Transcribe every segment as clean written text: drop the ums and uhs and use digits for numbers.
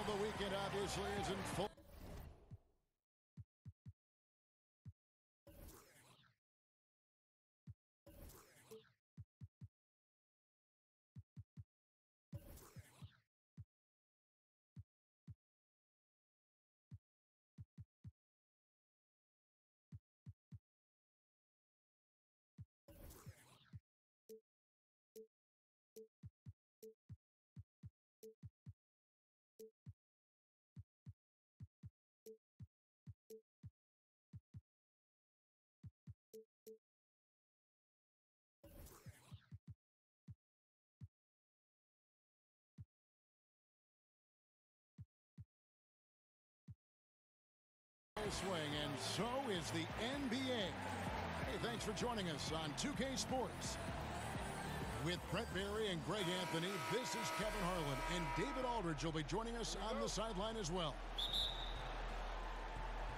The weekend obviously is in full. Swing, and so is the NBA. Hey, thanks for joining us on 2K Sports. With Brett Berry and Greg Anthony, this is Kevin Harlan, and David Aldridge will be joining us on the sideline as well.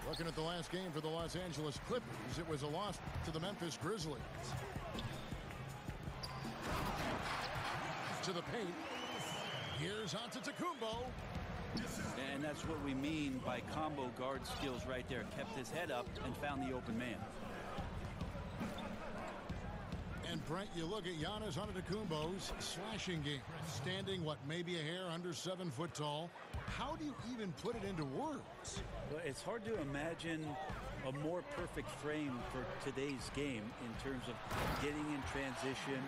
Looking at the last game for the Los Angeles Clippers, it was a loss to the Memphis Grizzlies. To the paint. Here's Antetokounmpo. And that's what we mean by combo guard skills right there. Kept his head up and found the open man. And Brent, you look at Giannis Antetokounmpo's slashing game. Standing, what, maybe a hair under 7 foot tall. How do you even put it into words? Well, it's hard to imagine a more perfect frame for today's game in terms of getting in transition,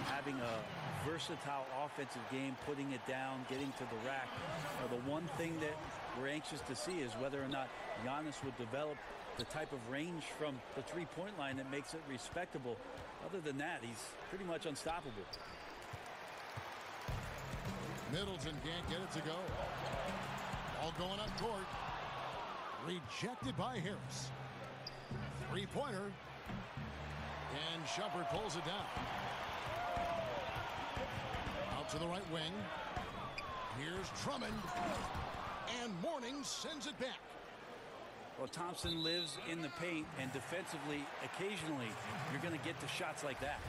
having a versatile offensive game, putting it down, getting to the rack. The one thing that we're anxious to see is whether or not Giannis would develop the type of range from the three-point line that makes it respectable. Other than that, he's pretty much unstoppable. Middleton can't get it to go. All going up court. Rejected by Harris. Three-pointer. And Shumpert pulls it down. Out to the right wing. Here's Drummond. And Mourning sends it back. Well, Thompson lives in the paint, and defensively, occasionally, you're going to get to shots like that.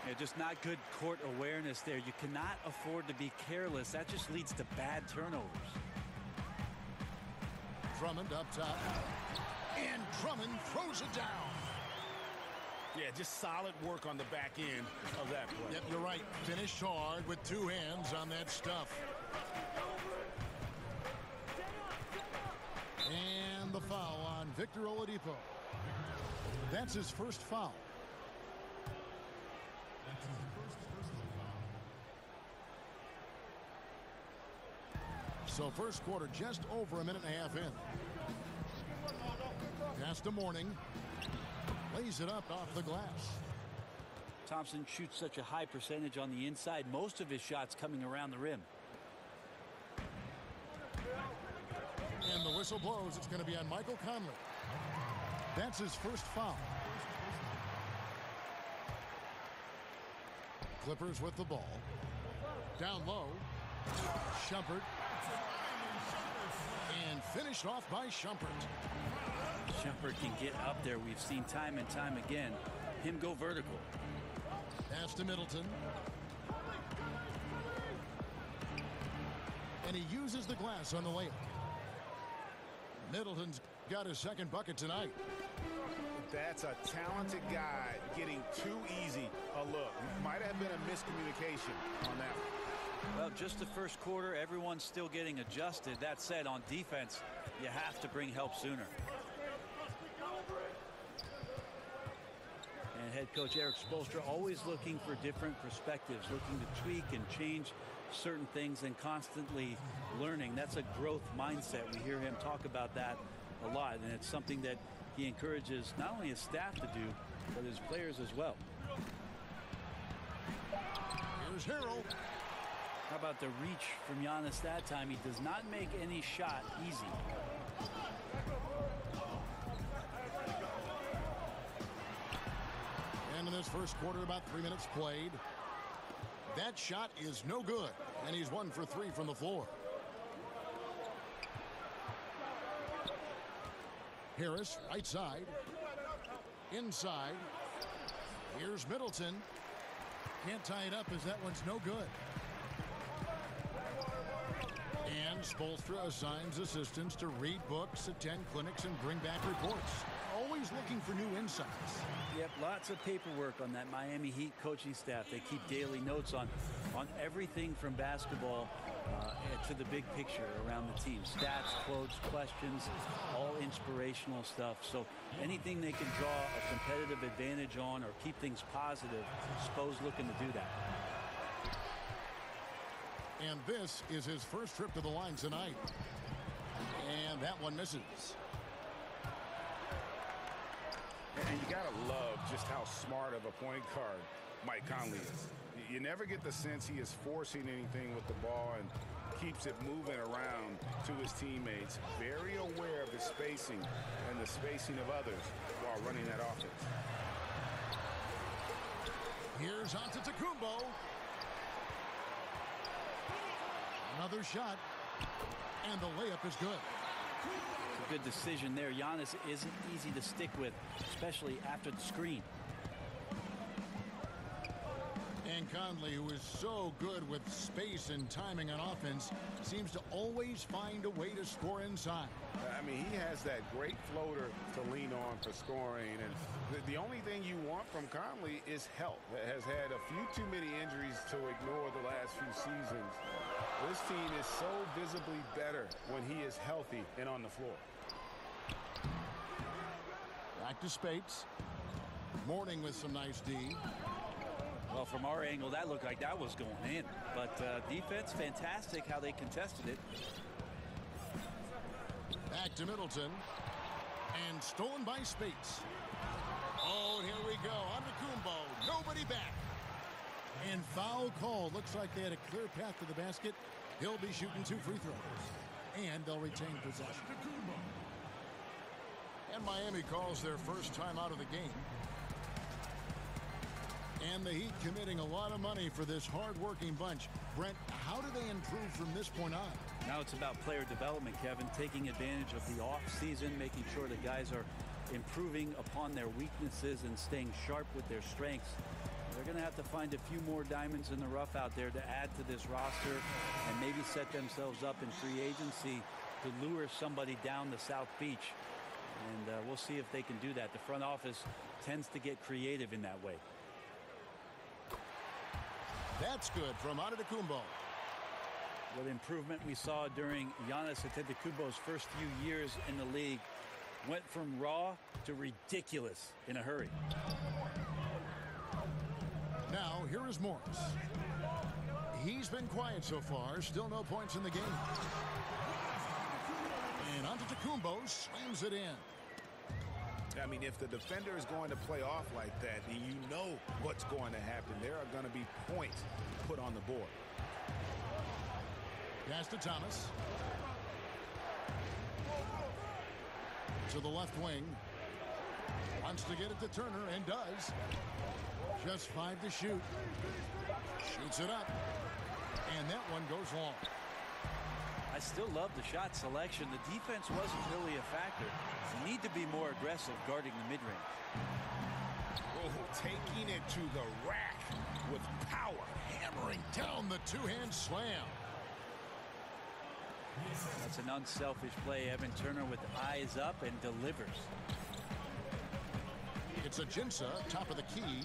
Yeah, just not good court awareness there. You cannot afford to be careless. That just leads to bad turnovers. Drummond up top. And Drummond throws it down. Yeah, just solid work on the back end of that play. Yep, you're right. Finished hard with 2 hands on that stuff. And the foul on Victor Oladipo. That's his first foul. So first quarter just over a minute and a half in. Pass to Mourning. Lays it up off the glass. Thompson shoots such a high percentage on the inside. Most of his shots coming around the rim. And the whistle blows. It's going to be on Michael Conley. That's his first foul. Clippers with the ball. Down low. Shumpert. And finished off by Shumpert. Shumpert can get up there. We've seen time and time again him go vertical. Pass to Middleton. And he uses the glass on the layup. Middleton's got his second bucket tonight. That's a talented guy getting too easy a look. Might have been a miscommunication on that one. Well, just the first quarter, everyone's still getting adjusted. That said, on defense, you have to bring help sooner. And head coach Eric Spoelstra always looking for different perspectives, looking to tweak and change certain things and constantly learning. That's a growth mindset. We hear him talk about that a lot, and it's something that he encourages not only his staff to do, but his players as well. Here's Harrell. How about the reach from Giannis that time? He does not make any shot easy. And in this first quarter, about 3 minutes played. That shot is no good, and he's 1 for 3 from the floor. Harris, right side. Inside. Here's Middleton. Can't tie it up as that one's no good. And And Spoelstra assigns assistants to read books, attend clinics, and bring back reports. Always looking for new insights. Yep, lots of paperwork on that Miami Heat coaching staff. They keep daily notes on everything from basketball to the big picture around the team. Stats, quotes, questions, all inspirational stuff. So anything they can draw a competitive advantage on or keep things positive, Spo's looking to do that. And this is his first trip to the line tonight. And that one misses. And you got to love just how smart of a point guard Mike Conley is. You never get the sense he is forcing anything with the ball and keeps it moving around to his teammates. Very aware of his spacing and the spacing of others while running that offense. Here's Antetokounmpo. Another shot. And the layup is good. Good decision there. Giannis isn't easy to stick with, especially after the screen. And Conley, who is so good with space and timing on offense, seems to always find a way to score inside. I mean, he has that great floater to lean on for scoring. And the only thing you want from Conley is health. Has had a few too many injuries to ignore the last few seasons. This team is so visibly better when he is healthy and on the floor. Back to Spates. Mourning with some nice D. Well, from our angle, that looked like that was going in. But defense, fantastic how they contested it. Back to Middleton. And stolen by Spates. Oh, here we go. Antetokounmpo. Nobody back. And foul call. Looks like they had a clear path to the basket. He'll be shooting 2 free throws. And they'll retain possession. And Miami calls their first time out of the game. And the Heat committing a lot of money for this hard-working bunch. Brent, how do they improve from this point on? Now it's about player development, Kevin, taking advantage of the off-season, making sure the guys are improving upon their weaknesses and staying sharp with their strengths. They're going to have to find a few more diamonds in the rough out there to add to this roster and maybe set themselves up in free agency to lure somebody down the South Beach. And we'll see if they can do that. The front office tends to get creative in that way. That's good from Antetokounmpo. What improvement we saw during Giannis Antetokounmpo's first few years in the league. Went from raw to ridiculous in a hurry. Now, here is Morris. He's been quiet so far. Still no points in the game. And Antetokounmpo slams it in. I mean, if the defender is going to play off like that, then you know what's going to happen. There are going to be points put on the board. Pass to Thomas. To the left wing. Wants to get it to Turner and does. Just 5 to shoot. Shoots it up. And that one goes long. I still love the shot selection. The defense wasn't really a factor. You need to be more aggressive guarding the mid-range. Oh, taking it to the rack with power. Hammering down the two-hand slam. That's an unselfish play. Evan Turner with eyes up and delivers. It's a Jinsa, top of the key.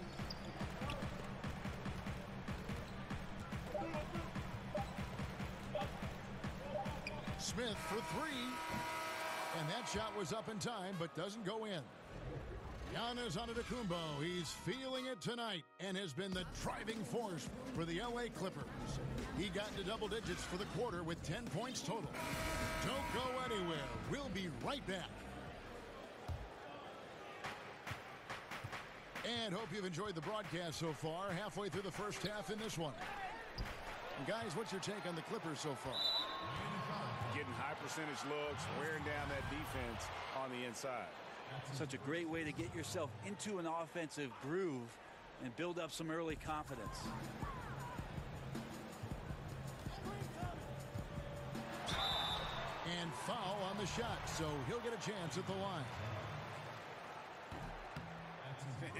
Smith for 3. And that shot was up in time, but doesn't go in. Giannis Antetokounmpo, he's feeling it tonight and has been the driving force for the LA Clippers. He got into double digits for the quarter with 10 points total. Don't go anywhere. We'll be right back. And hope you've enjoyed the broadcast so far. Halfway through the first half in this one. And guys, what's your take on the Clippers so far? Getting high percentage looks, wearing down that defense on the inside. Such a great way to get yourself into an offensive groove and build up some early confidence. And foul on the shot, so he'll get a chance at the line.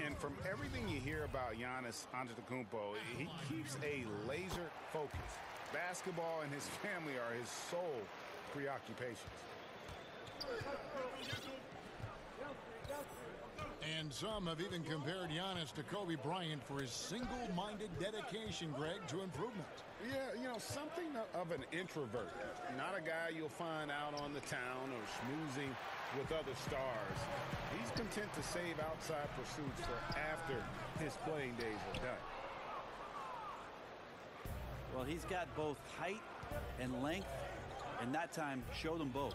And from everything you hear about Giannis Antetokounmpo, he keeps a laser focus Basketball and his family are his sole preoccupations. And some have even compared Giannis to Kobe Bryant for his single-minded dedication, Greg, to improvement. Yeah, you know, something of an introvert. Not a guy you'll find out on the town or schmoozing with other stars. He's content to save outside pursuits for after his playing days are done. Well, he's got both height and length, and that time showed them both.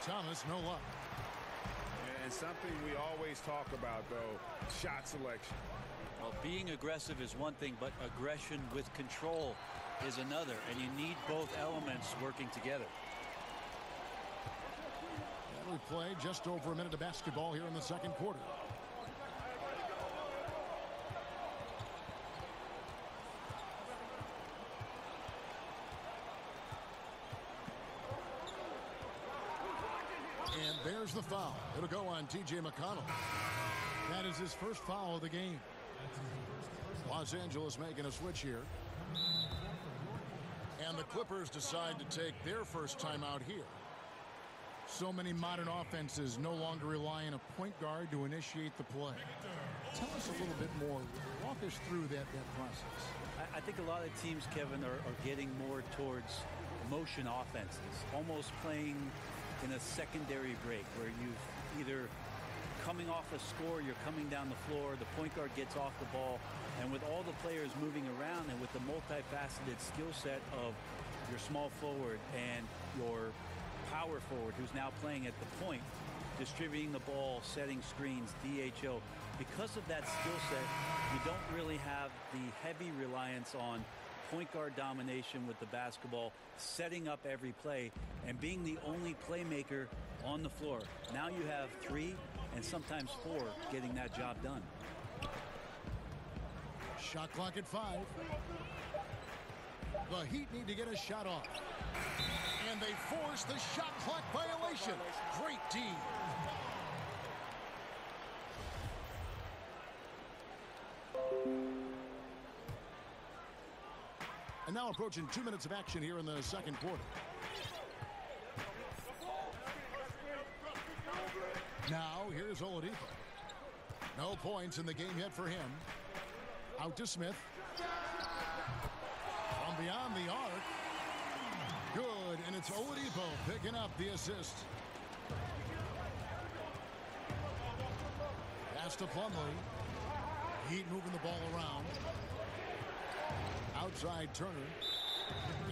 Thomas, no luck. And something we always talk about, though, shot selection. Well, being aggressive is one thing, but aggression with control is another, and you need both elements working together. And we played just over a minute of basketball here in the second quarter. And there's the foul. It'll go on T.J. McConnell. That is his first foul of the game. Los Angeles making a switch here. And the Clippers decide to take their first timeout here. So many modern offenses no longer rely on a point guard to initiate the play. Tell us a little bit more. Walk us through that process. I think a lot of teams, Kevin, are getting more towards motion offenses, almost playing in a secondary break where you've either coming off a score, you're coming down the floor, the point guard gets off the ball, and with all the players moving around and with the multifaceted skill set of your small forward and your power forward who's now playing at the point, distributing the ball, setting screens, DHO, because of that skill set, you don't really have the heavy reliance on point guard domination with the basketball, setting up every play, and being the only playmaker on the floor. Now you have 3 and sometimes 4 getting that job done. Shot clock at 5. The Heat need to get a shot off. And they force the shot clock violation. Great D. And now approaching 2 minutes of action here in the second quarter. Now here's Oladipo. No points in the game yet for him. Out to Smith. From beyond the arc. Good, and it's Oladipo picking up the assist. Pass to Plumlee. Heat moving the ball around. Outside Turner.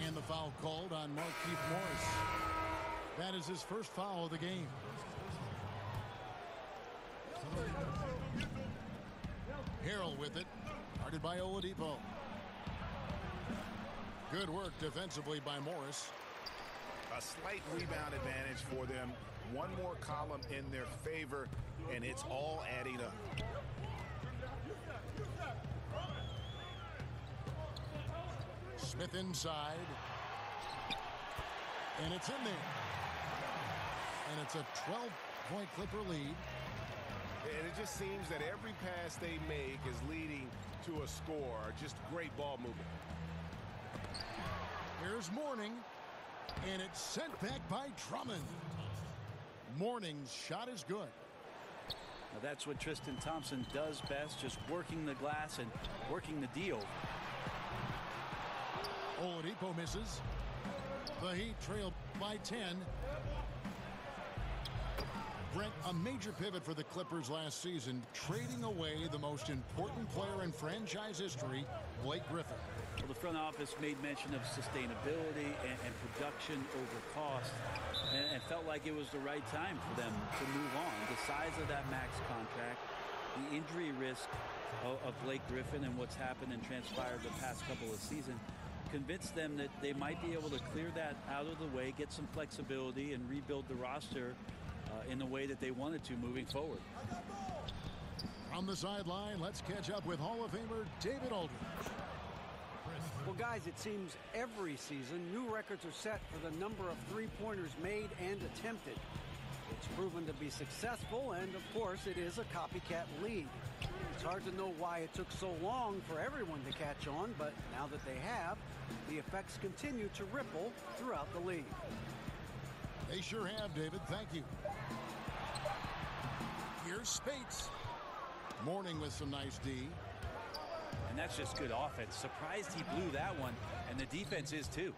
And the foul called on Markieff Morris. That is his first foul of the game. Harrell with it. Guarded by Oladipo. Good work defensively by Morris. A slight rebound advantage for them. One more column in their favor, and it's all adding up. Smith inside. And it's in there. And it's a 12-point Clipper lead. And it just seems that every pass they make is leading to a score. Just great ball movement. Here's Mourning. And it's sent back by Drummond. Mourning's shot is good. Now that's what Tristan Thompson does best, just working the glass and working the deal. Oladipo misses. The Heat trail by 10. Brent, a major pivot for the Clippers last season, trading away the most important player in franchise history, Blake Griffin. Well, the front office made mention of sustainability and production over cost, and felt like it was the right time for them to move on. The size of that max contract, the injury risk of Blake Griffin and what's happened and transpired the past couple of seasons convinced them that they might be able to clear that out of the way, get some flexibility, and rebuild the roster in the way that they wanted to moving forward. From the sideline, let's catch up with Hall of Famer David Aldridge. Well, guys, it seems every season new records are set for the number of three-pointers made and attempted. It's proven to be successful, and of course, it is a copycat league. It's hard to know why it took so long for everyone to catch on, but now that they have, the effects continue to ripple throughout the league. They sure have, David. Thank you. Here's Spates. Mourning with some nice D. And that's just good offense. Surprised he blew that one, and the defense is too.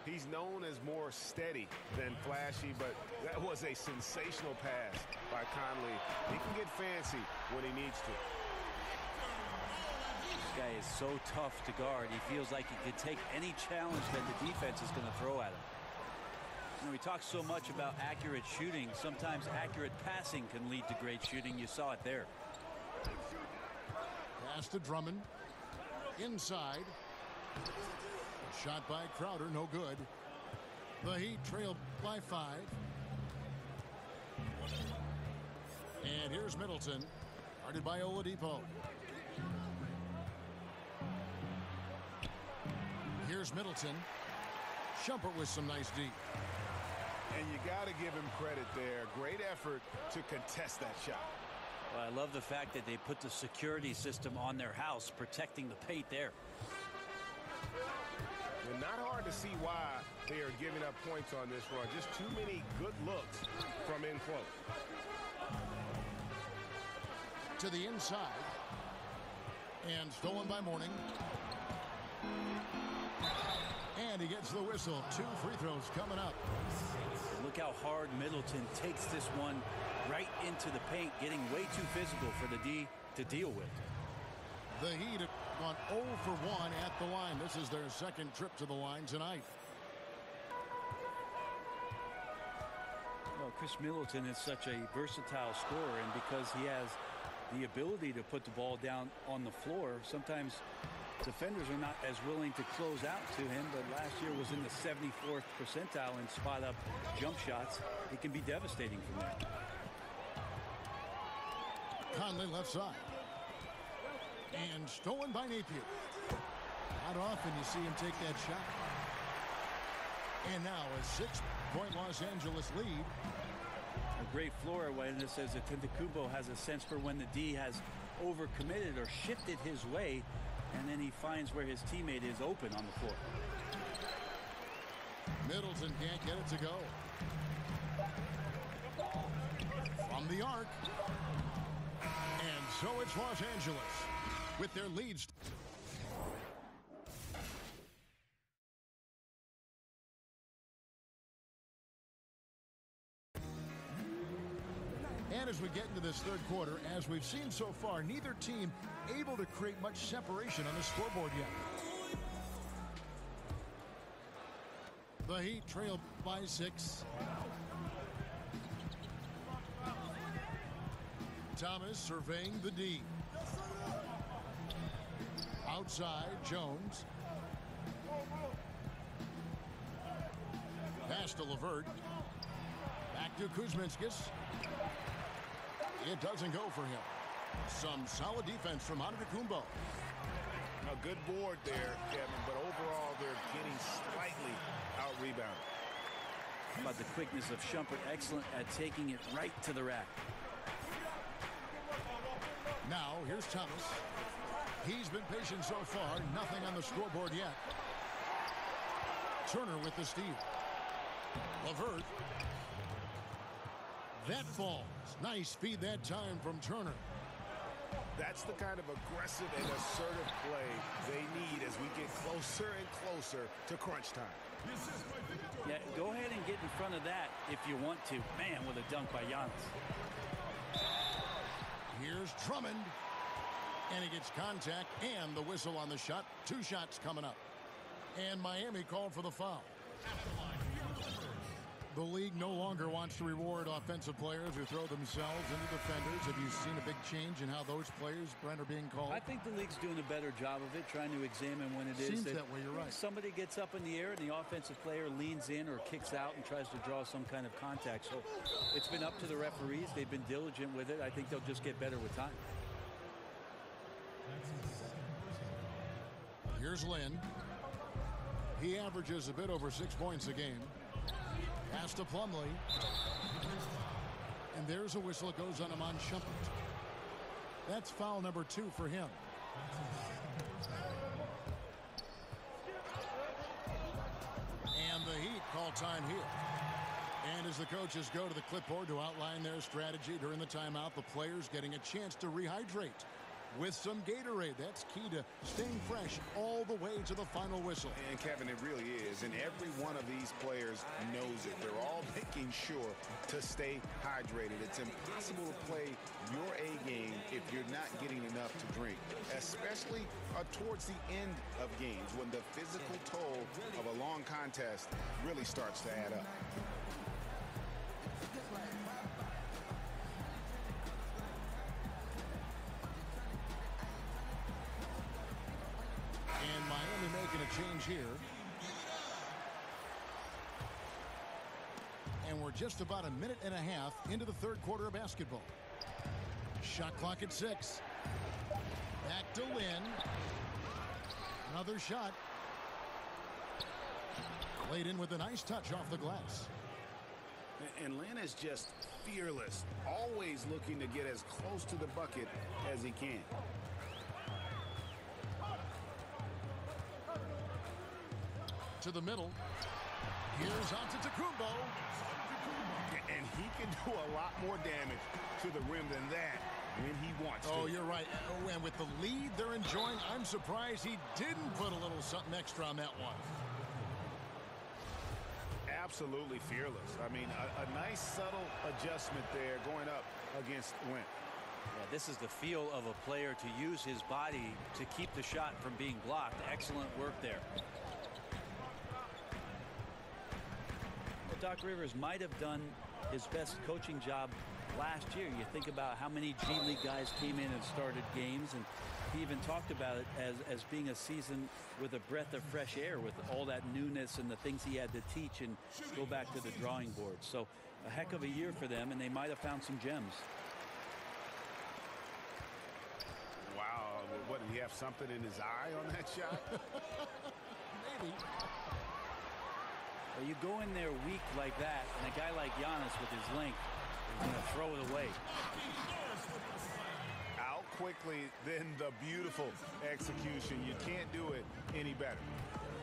He's known as more steady than flashy, but that was a sensational pass by Conley. He can get fancy when he needs to. This guy is so tough to guard. He feels like he could take any challenge that the defense is going to throw at him. You know, we talk so much about accurate shooting. Sometimes accurate passing can lead to great shooting. You saw it there. Pass to Drummond. Inside. Shot by Crowder, no good. The Heat trail by 5. And here's Middleton, guarded by Oladipo. Here's Middleton. Shumpert with some nice D. And you got to give him credit there. Great effort to contest that shot. Well, I love the fact that they put the security system on their house, protecting the paint there. And not hard to see why they are giving up points on this run. Just too many good looks from in close. To the inside. And stolen by Mourning. And he gets the whistle. 2 free throws coming up. Look how hard Middleton takes this one right into the paint, getting way too physical for the D to deal with. The Heat have gone 0 for 1 at the line. This is their second trip to the line tonight. Well, Chris Middleton is such a versatile scorer, and because he has the ability to put the ball down on the floor, sometimes defenders are not as willing to close out to him, but last year was in the 74th percentile in spot-up jump shots. It can be devastating from there. Conley left side. And stolen by Napier. Not often you see him take that shot. And now a 6-point Los Angeles lead. A great floor awareness as Antetokounmpo has a sense for when the D has overcommitted or shifted his way, and then he finds where his teammate is open on the floor. Middleton can't get it to go. From the arc. And so it's Los Angeles with their leads. And as we get into this third quarter, as we've seen so far, neither team able to create much separation on the scoreboard yet. The Heat trail by 6. Thomas surveying the D. Outside, Jones. Pass to LeVert. Back to Kuzminskis. It doesn't go for him. Some solid defense from Antetokounmpo. A good board there, Kevin, but overall they're getting slightly out-rebounded. How about the quickness of Shumpert? Excellent at taking it right to the rack. Now, here's Thomas. He's been patient so far. Nothing on the scoreboard yet. Turner with the steal. LeVert. That falls. Nice feed that time from Turner. That's the kind of aggressive and assertive play they need as we get closer and closer to crunch time. Yeah, go ahead and get in front of that if you want to. Man, with a dunk by Giannis. Here's Drummond. And he gets contact and the whistle on the shot. 2 shots coming up. And Miami called for the foul. The league no longer wants to reward offensive players who throw themselves into defenders. Have you seen a big change in how those players, Brent, are being called? I think the league's doing a better job of it, trying to examine when it Seems is that way, you're right. Somebody gets up in the air and the offensive player leans in or kicks out and tries to draw some kind of contact. So it's been up to the referees. They've been diligent with it. I think they'll just get better with time. Here's Lynn. He averages a bit over 6 points a game. Pass to Plumlee. And there's a whistle. It goes on him on Shumpert. That's foul number 2 for him. And the Heat call time here. And as the coaches go to the clipboard to outline their strategy during the timeout, the players getting a chance to rehydrate with some Gatorade. That's key to staying fresh all the way to the final whistle. And Kevin, it really is. And every one of these players knows it. They're all making sure to stay hydrated. It's impossible to play your A game if you're not getting enough to drink, especially towards the end of games when the physical toll of a long contest really starts to add up. And Miami making a change here. And we're just about a minute and a half into the third quarter of basketball. Shot clock at 6. Back to Lynn. Another shot. Laid in with a nice touch off the glass. And Lynn is just fearless, always looking to get as close to the bucket as he can. To the middle. Here's Antetokounmpo. And he can do a lot more damage to the rim than that when he wants to. Oh, you're right. Oh, and with the lead they're enjoying, I'm surprised he didn't put a little something extra on that one. Absolutely fearless. I mean, a nice subtle adjustment there going up against Wynn. Yeah, this is the feel of a player to use his body to keep the shot from being blocked. Excellent work there. Doc Rivers might have done his best coaching job last year. You think about how many G League guys came in and started games, and he even talked about it as being a season with a breath of fresh air, with all that newness and the things he had to teach and go back to the drawing board. So a heck of a year for them, and they might have found some gems. Wow, what, did he have something in his eye on that shot? Maybe. Well, you go in there weak like that, and a guy like Giannis with his length is going to throw it away. Out quickly, then the beautiful execution. You can't do it any better.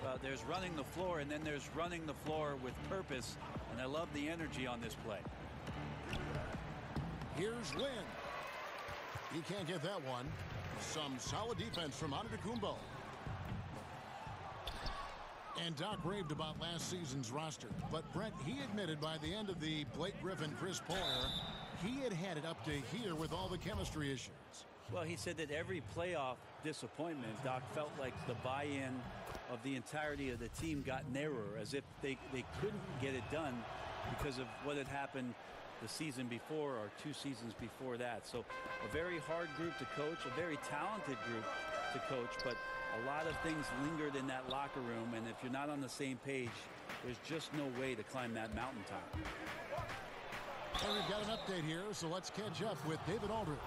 Well, there's running the floor, and then there's running the floor with purpose, and I love the energy on this play. Here's Lynn. He can't get that one. Some solid defense from Antetokounmpo. And Doc raved about last season's roster. But, Brent, he admitted by the end of the Blake Griffin, Chris Paul era, he had it up to here with all the chemistry issues. Well, he said that every playoff disappointment, Doc felt like the buy-in of the entirety of the team got narrower, as if they couldn't get it done because of what had happened the season before or 2 seasons before that. So a very hard group to coach, a very talented group to coach, but a lot of things lingered in that locker room, and if you're not on the same page, there's just no way to climb that mountaintop. And we've got an update here, so let's catch up with David Aldridge.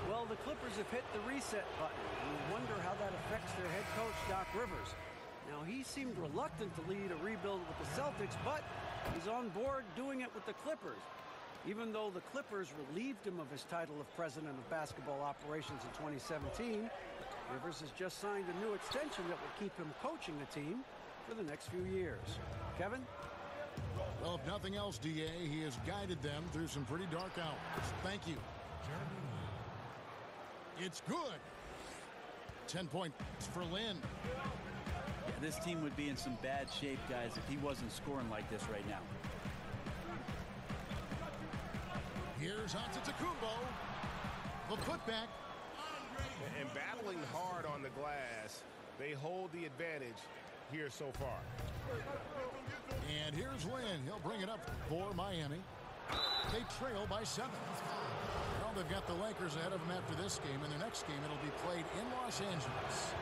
Well, the Clippers have hit the reset button. We wonder how that affects their head coach, Doc Rivers. Now, he seemed reluctant to lead a rebuild with the Celtics, but he's on board doing it with the Clippers. Even though the Clippers relieved him of his title of president of basketball operations in 2017, Rivers has just signed a new extension that will keep him coaching the team for the next few years. Kevin? Well, if nothing else, DA, he has guided them through some pretty dark hours. Thank you. It's good. 10 points for Lynn. Yeah, this team would be in some bad shape, guys, if he wasn't scoring like this right now. Here's Antetokounmpo. The putback. And battling hard on the glass, they hold the advantage here so far. And here's Lynn. He'll bring it up for Miami. They trail by 7. Well, they've got the Lakers ahead of them after this game. In their next game, it'll be played in Los Angeles.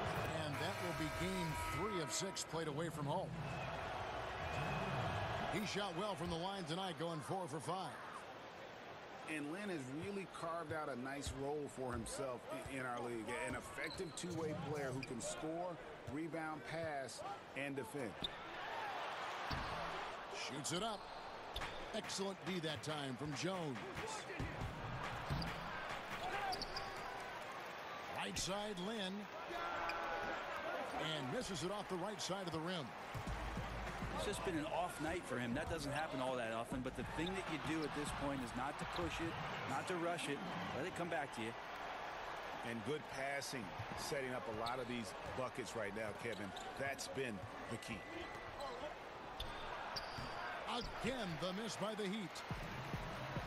And that will be game 3 of 6 played away from home. He shot well from the line tonight, going 4 for 5. And Lynn has really carved out a nice role for himself in our league. An effective two-way player who can score, rebound, pass, and defend. Shoots it up. Excellent D that time from Jones. Right side, Lynn. And misses it off the right side of the rim. It's just been an off night for him. That doesn't happen all that often, but the thing that you do at this point is not to push it, not to rush it. Let it come back to you. And good passing, setting up a lot of these buckets right now, Kevin. That's been the key. Again, the miss by the Heat.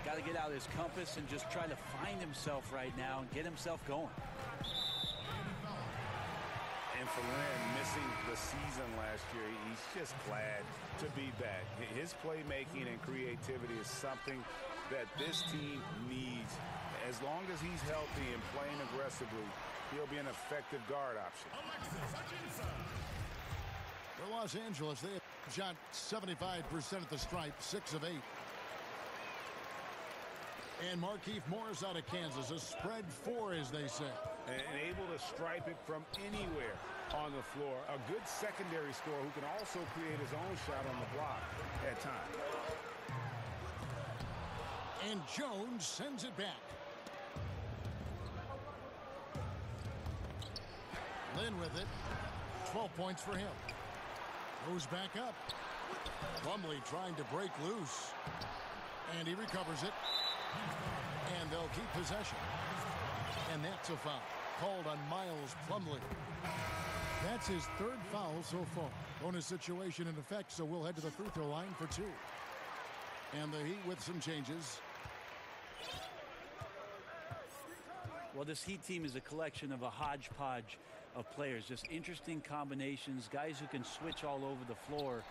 Got to get out his compass and just try to find himself right now and get himself going. And for Lynn, missing the season last year, he's just glad to be back. His playmaking and creativity is something that this team needs. As long as he's healthy and playing aggressively, he'll be an effective guard option. For Los Angeles, they have shot 75% at the stripe, 6 of 8. And Markieff Morris out of Kansas, a spread 4, as they say. And able to stripe it from anywhere on the floor. A good secondary scorer who can also create his own shot on the block at times. And Jones sends it back. Lynn with it. 12 points for him. Goes back up. Plumlee trying to break loose. And he recovers it. And they'll keep possession. And that's a foul called on Miles Plumlee. That's his 3rd foul so far. Bonus situation in effect, so we'll head to the free throw line for 2. And the Heat with some changes. Well, this Heat team is a collection of a hodgepodge of players. Just interesting combinations, guys who can switch all over the floor.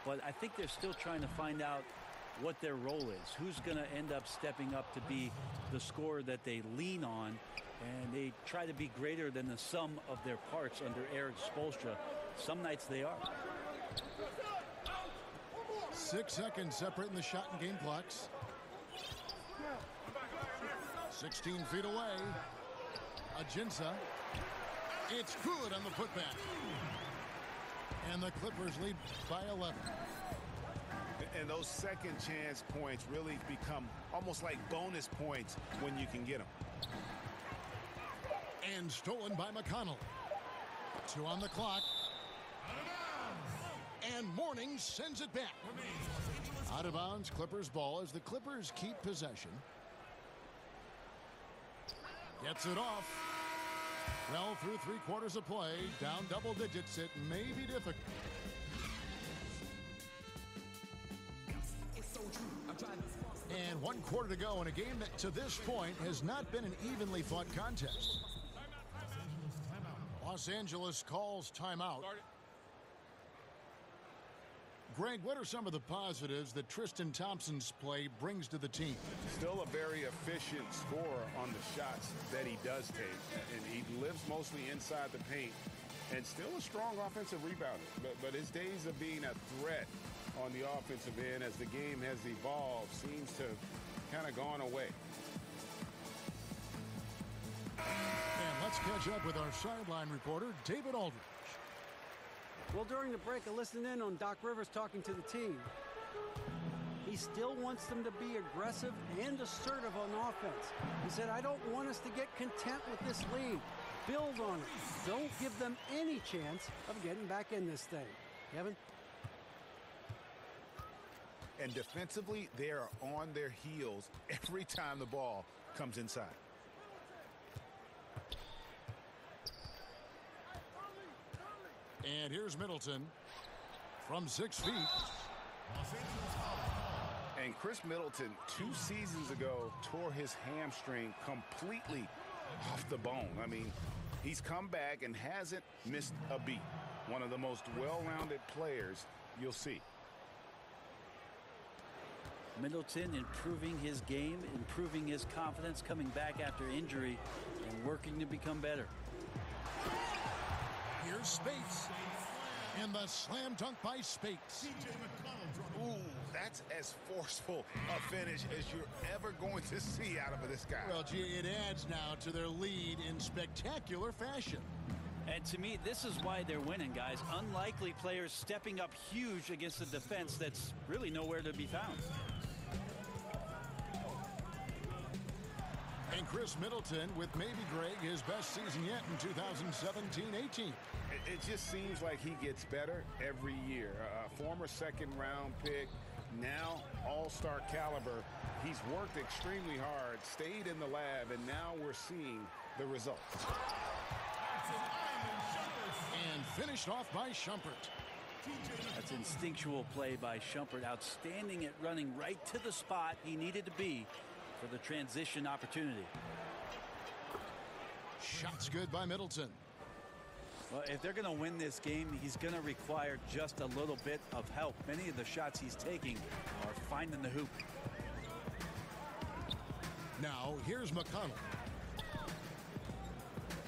But I think they're still trying to find out what their role is. Who's going to end up stepping up to be the scorer that they lean on. And they try to be greater than the sum of their parts under Eric Spoelstra. Some nights they are. 6 seconds separating the shot and game clocks. 16 feet away. Ajinça. It's good on the putback. And the Clippers lead by 11. And those second chance points really become almost like bonus points when you can get them. And stolen by McConnell. 2 on the clock. And Mourning sends it back. Out of bounds, Clippers ball as the Clippers keep possession. Gets it off. Well, through 3 quarters of play, down double digits, it may be difficult. And 1 quarter to go in a game that to this point has not been an evenly fought contest. Los Angeles calls timeout. Greg, what are some of the positives that Tristan Thompson's play brings to the team? Still a very efficient scorer on the shots that he does take. And he lives mostly inside the paint. And still a strong offensive rebounder. But his days of being a threat on the offensive end as the game has evolved seems to kind of gone away. And let's catch up with our sideline reporter, David Aldridge. Well, during the break, I listened in on Doc Rivers talking to the team. He still wants them to be aggressive and assertive on offense. He said, I don't want us to get content with this lead. Build on it. Don't give them any chance of getting back in this thing. Kevin? And defensively, they are on their heels every time the ball comes inside. And here's Middleton from 6 feet. And Chris Middleton, 2 seasons ago, tore his hamstring completely off the bone. I mean, he's come back and hasn't missed a beat. One of the most well-rounded players you'll see. Middleton improving his game, improving his confidence, coming back after injury, and working to become better. Here's Spates. And the slam dunk by Spates. Ooh, that's as forceful a finish as you're ever going to see out of this guy. Well, gee, it adds now to their lead in spectacular fashion. And to me, this is why they're winning, guys. Unlikely players stepping up huge against a defense that's really nowhere to be found. And Chris Middleton with maybe, Greg, his best season yet in 2017-18. It just seems like he gets better every year. A former second-round pick, now all-star caliber. He's worked extremely hard, stayed in the lab, and now we're seeing the results. And finished off by Shumpert. That's instinctual play by Shumpert. Outstanding at running right to the spot he needed to be for the transition opportunity. Shots good by Middleton. Well, if they're going to win this game, he's going to require just a little bit of help. Many of the shots he's taking are finding the hoop. Now, here's McConnell.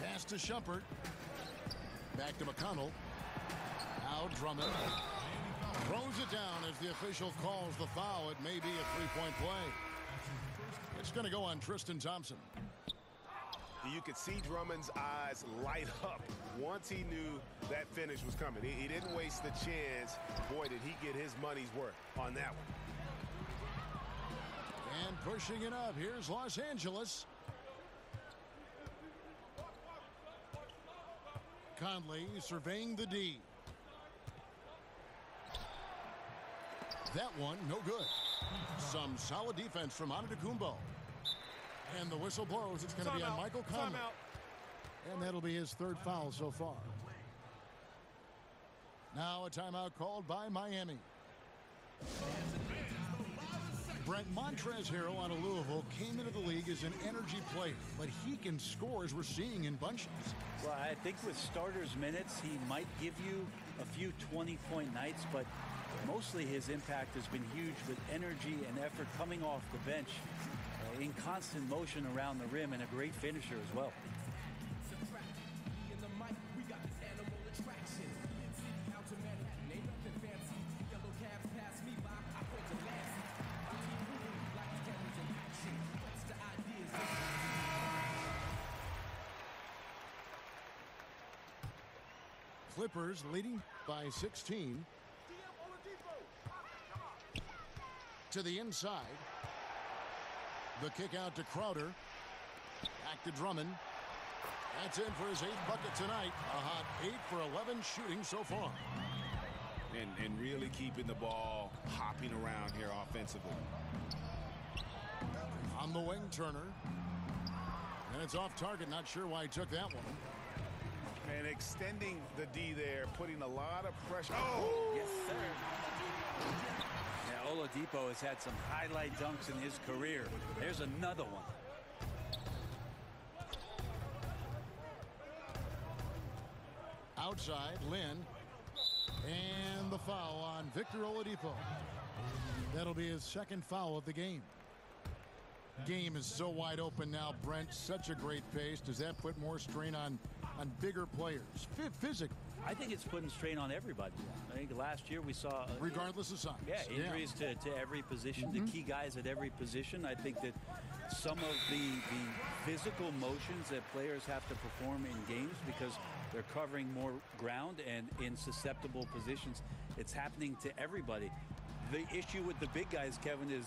Pass to Shumpert. Back to McConnell. Now Drummond. Throws it down as the official calls the foul. It may be a three-point play. It's going to go on Tristan Thompson. You could see Drummond's eyes light up once he knew that finish was coming. He didn't waste the chance. Boy, did he get his money's worth on that one. And pushing it up, here's Los Angeles. Conley surveying the D. That one, no good. Some solid defense from Antetokounmpo. And the whistle blows. It's going to be on Michael Conley. And that'll be his third foul so far. Now a timeout called by Miami. Brent, Montrezl Harrell out of Louisville came into the league as an energy player, but he can score as we're seeing in bunches. Well, I think with starters minutes, he might give you a few 20-point nights, but mostly his impact has been huge with energy and effort coming off the bench, in constant motion around the rim, and a great finisher as well. Clippers leading by 16. To the inside. The kick out to Crowder. Back to Drummond. That's in for his 8th bucket tonight. A hot 8 for 11 shooting so far. And really keeping the ball hopping around here offensively. On the wing, Turner. And it's off target. Not sure why he took that one. And extending the D there, putting a lot of pressure. Oh! Yes, sir. Yeah, Oladipo has had some highlight dunks in his career. There's another one. Outside, Lynn. And the foul on Victor Oladipo. That'll be his second foul of the game. Game is so wide open now, Brent. Such a great pace. Does that put more strain on bigger players physically? I think it's putting strain on everybody. I think last year we saw regardless of size. Yeah, injuries to every position, the key guys at every position. I think that some of the physical motions that players have to perform in games because they're covering more ground and in susceptible positions, it's happening to everybody. The issue with the big guys, Kevin, is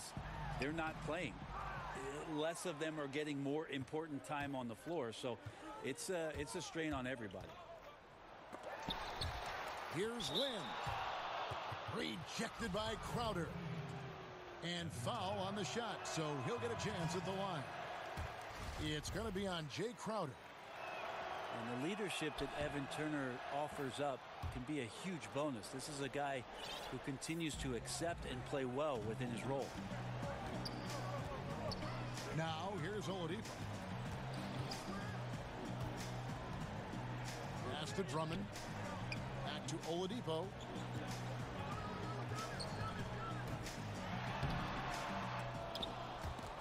they're not playing. Less of them are getting more important time on the floor, so it's a strain on everybody. Here's Lynn. Rejected by Crowder. And foul on the shot, so he'll get a chance at the line. It's going to be on Jay Crowder. And the leadership that Evan Turner offers up can be a huge bonus. This is a guy who continues to accept and play well within his role. Now, here's Oladipo. Pass to Drummond. Back to Oladipo.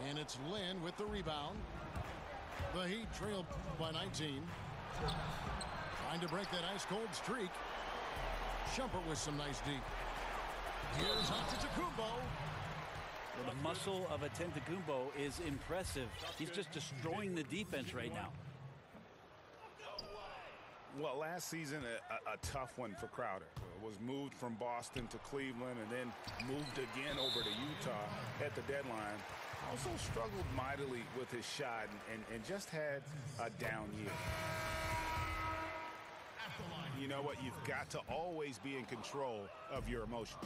And it's Lynn with the rebound. The Heat trailed by 19. Trying to break that ice-cold streak. Shumpert with some nice deep. Here's Antetokounmpo. The muscle of Antetokounmpo is impressive. He's just destroying the defense right now. Well, last season, a tough one for Crowder. Was moved from Boston to Cleveland and then moved again over to Utah at the deadline. Also struggled mightily with his shot and just had a down year. You know what? You've got to always be in control of your emotions.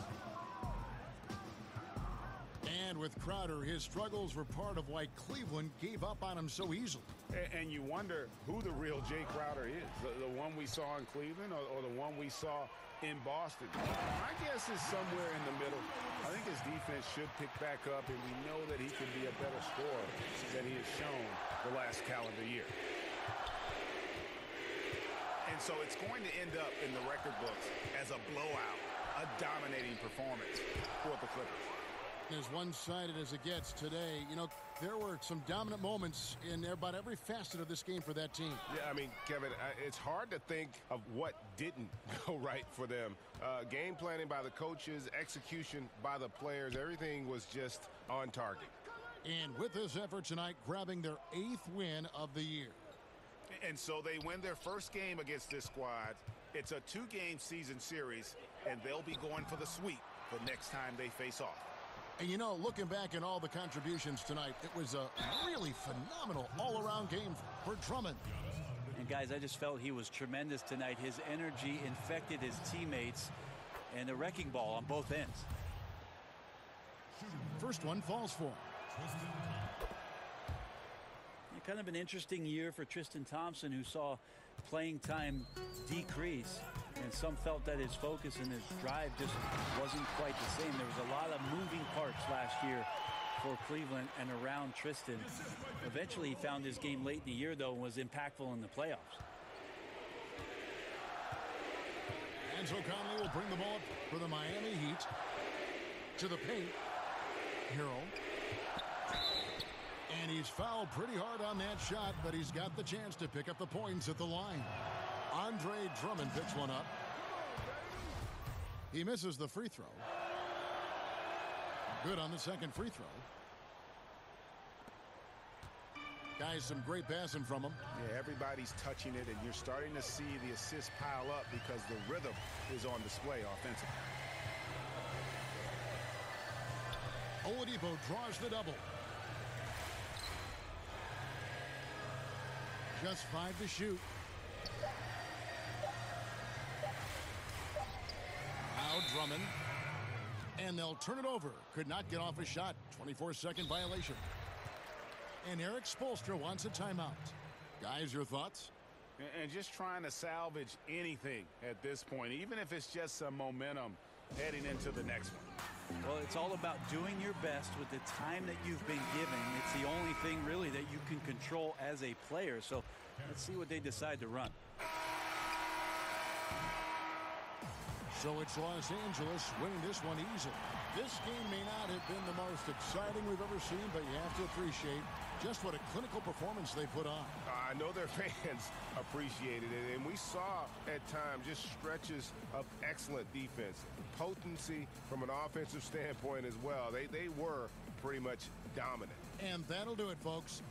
And with Crowder, his struggles were part of why Cleveland gave up on him so easily. And you wonder who the real Jay Crowder is, the one we saw in Cleveland or the one we saw in Boston. My guess is somewhere in the middle. I think his defense should pick back up, and we know that he can be a better scorer than he has shown the last calendar year. And so it's going to end up in the record books as a blowout, a dominating performance for the Clippers. As one-sided as it gets today, you know, there were some dominant moments in about every facet of this game for that team. Yeah, I mean, Kevin, it's hard to think of what didn't go right for them. Game planning by the coaches, execution by the players, everything was just on target. And with this effort tonight, grabbing their 8th win of the year. And so they win their first game against this squad. It's a 2-game season series, and they'll be going for the sweep the next time they face off. And you know, looking back at all the contributions tonight, it was a really phenomenal all-around game for Drummond. And guys, I just felt he was tremendous tonight. His energy infected his teammates, and a wrecking ball on both ends. First one falls for him. Kind of an interesting year for Tristan Thompson, who saw playing time decrease, and some felt that his focus and his drive just wasn't quite the same. There was a lot of moving parts last year for Cleveland and around Tristan. Eventually he found his game late in the year, though, and was impactful in the playoffs. And so Conley will bring the ball up for the Miami Heat. To the paint. Harrell. And he's fouled pretty hard on that shot, but he's got the chance to pick up the points at the line. Andre Drummond picks one up. He misses the free throw. Good on the second free throw. Guys, some great passing from him. Yeah, everybody's touching it, and you're starting to see the assists pile up because the rhythm is on display offensively. Oladipo draws the double. Just 5 to shoot. Now Drummond. And they'll turn it over. Could not get off a shot. 24-second violation. And Eric Spoelstra wants a timeout. Guys, your thoughts? And just trying to salvage anything at this point, even if it's just some momentum heading into the next one. Well, it's all about doing your best with the time that you've been given. It's the only thing really that you can control as a player. So let's see what they decide to run. So it's Los Angeles winning this one easily. This game may not have been the most exciting we've ever seen, but you have to appreciate just what a clinical performance they put on. I know their fans appreciated it, and we saw at times just stretches of excellent defense. Potency from an offensive standpoint as well. They were pretty much dominant. And that'll do it, folks.